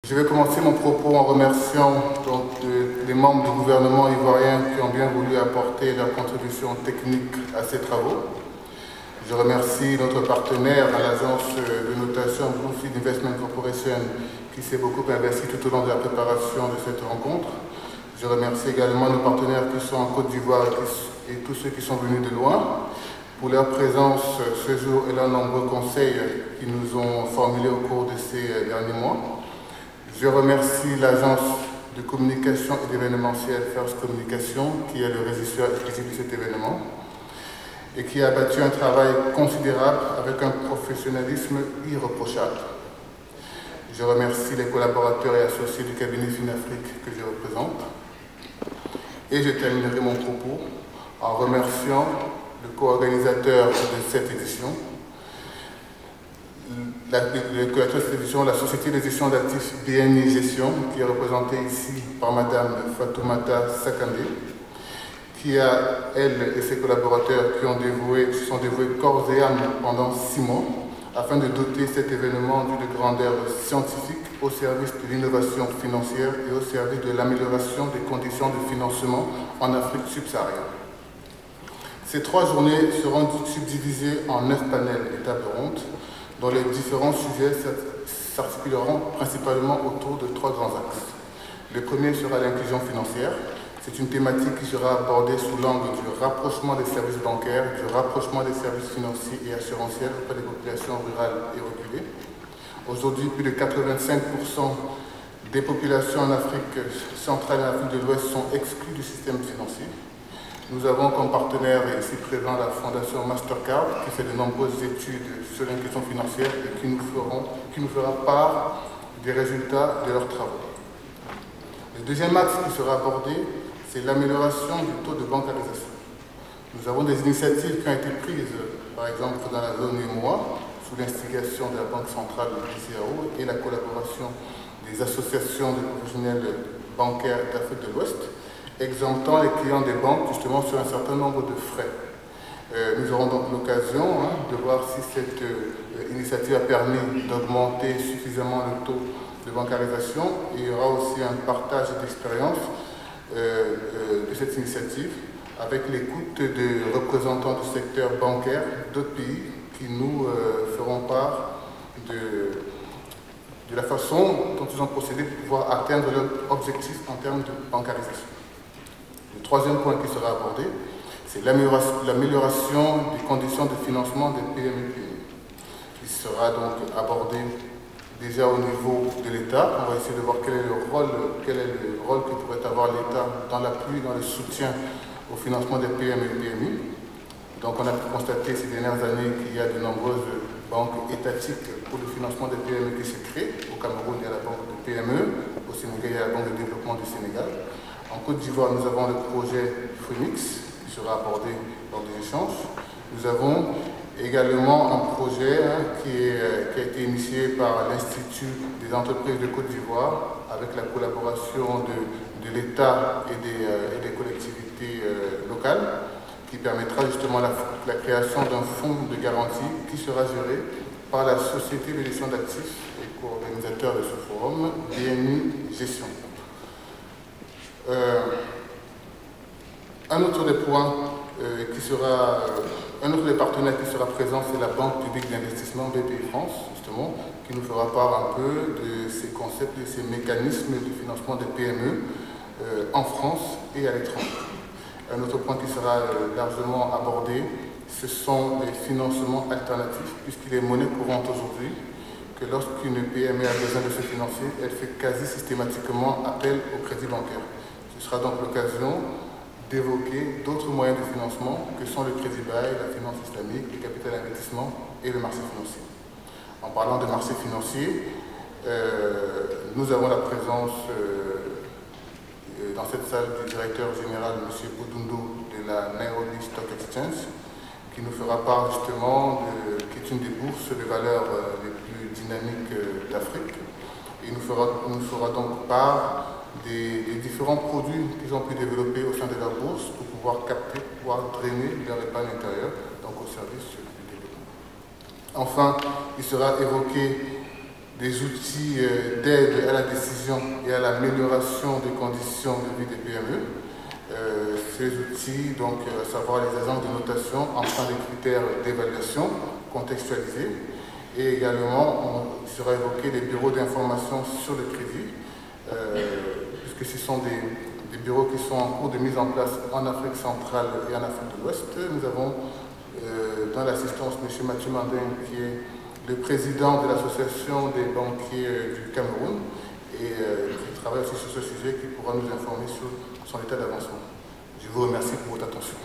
Je vais commencer mon propos en remerciant les membres du gouvernement ivoirien qui ont bien voulu apporter leur contribution technique à ces travaux. Je remercie notre partenaire à l'agence de notation Bluefield Investment Corporation qui s'est beaucoup investi tout au long de la préparation de cette rencontre. Je remercie également nos partenaires qui sont en Côte d'Ivoire et tous ceux qui sont venus de loin pour leur présence ce jour et leurs nombreux conseils qu'ils nous ont formulés au cours de ces derniers mois. Je remercie l'agence de communication et d'événementiel First Communication qui est le régisseur exclusif de cet événement et qui a abattu un travail considérable avec un professionnalisme irréprochable. Je remercie les collaborateurs et associés du cabinet Finafrique que je représente. Et je terminerai mon propos en remerciant le co-organisateur de cette édition, la société d'édition d'actifs BNI Gestion, qui est représentée ici par Madame Fatoumata Sakandé, qui a, elle et ses collaborateurs, se sont dévoués corps et âme pendant 6 mois afin de doter cet événement d'une grandeur scientifique au service de l'innovation financière et au service de l'amélioration des conditions de financement en Afrique subsaharienne. Ces 3 journées seront subdivisées en 9 panels et tables rondes dont les différents sujets s'articuleront principalement autour de 3 grands axes. Le premier sera l'inclusion financière. C'est une thématique qui sera abordée sous l'angle du rapprochement des services bancaires, du rapprochement des services financiers et assurantiels auprès des populations rurales et reculées. Aujourd'hui, plus de 85% des populations en Afrique centrale et en Afrique de l'Ouest sont exclues du système financier. Nous avons comme partenaire ici présent la Fondation Mastercard qui fait de nombreuses études sur l'inclusion financière et qui nous fera part des résultats de leurs travaux. Le deuxième axe qui sera abordé, c'est l'amélioration du taux de bancarisation. Nous avons des initiatives qui ont été prises, par exemple dans la zone UEMOA, sous l'instigation de la Banque centrale du CAO et la collaboration des associations de professionnels bancaires d'Afrique de l'Ouest, exemptant les clients des banques justement sur un certain nombre de frais. Nous aurons donc l'occasion de voir si cette initiative a permis d'augmenter suffisamment le taux de bancarisation. Et il y aura aussi un partage d'expérience de cette initiative avec l'écoute de représentants du secteur bancaire d'autres pays qui nous feront part de la façon dont ils ont procédé pour pouvoir atteindre leur objectif en termes de bancarisation. Le troisième point qui sera abordé, c'est l'amélioration des conditions de financement des PME, qui sera donc abordé déjà au niveau de l'État. On va essayer de voir quel est le rôle que pourrait avoir l'État dans l'appui, dans le soutien au financement des PME et PMI. Donc on a pu constater ces dernières années qu'il y a de nombreuses banques étatiques pour le financement des PME qui se créent. Au Cameroun, il y a la banque de PME, au Sénégal, il y a la banque de développement du Sénégal. En Côte d'Ivoire, nous avons le projet Phoenix qui sera abordé lors des échanges. Nous avons également un projet qui a été initié par l'Institut des entreprises de Côte d'Ivoire avec la collaboration de l'État et des collectivités locales qui permettra justement la création d'un fonds de garantie qui sera géré par la Société de gestion d'actifs et co-organisateur de ce forum, BNI Gestion. Un autre des points un autre des partenaires qui sera présent, c'est la Banque publique d'investissement BPI France, justement, qui nous fera part un peu de ces concepts, de ces mécanismes de financement des PME en France et à l'étranger. Un autre point qui sera largement abordé, ce sont les financements alternatifs, puisqu'il est monnaie courante aujourd'hui que lorsqu'une PME a besoin de se financer, elle fait quasi systématiquement appel au crédit bancaire. Ce sera donc l'occasion d'évoquer d'autres moyens de financement que sont le crédit bail, la finance islamique, le capital investissement et le marché financier. En parlant de marché financier, nous avons la présence dans cette salle du directeur général, M. Boudundu, de la Nairobi Stock Exchange, qui nous fera part justement, qui est une des bourses de valeurs les plus dynamiques d'Afrique. Et nous fera donc part des différents produits qu'ils ont pu développer au sein de leur bourse pour pouvoir capter, pouvoir drainer leur épargne intérieure, donc au service du développement. Enfin, il sera évoqué des outils d'aide à la décision et à l'amélioration des conditions de vie des PME. Ces outils, donc, à savoir les agences de notation, emprunt des critères d'évaluation contextualisés, et également, il sera évoqué des bureaux d'information sur le crédit, puisque ce sont des bureaux qui sont en cours de mise en place en Afrique centrale et en Afrique de l'Ouest. Nous avons dans l'assistance M. Mathieu Mandin, qui est le président de l'association des banquiers du Cameroun, et qui travaille aussi sur ce sujet, qui pourra nous informer sur son état d'avancement. Je vous remercie pour votre attention.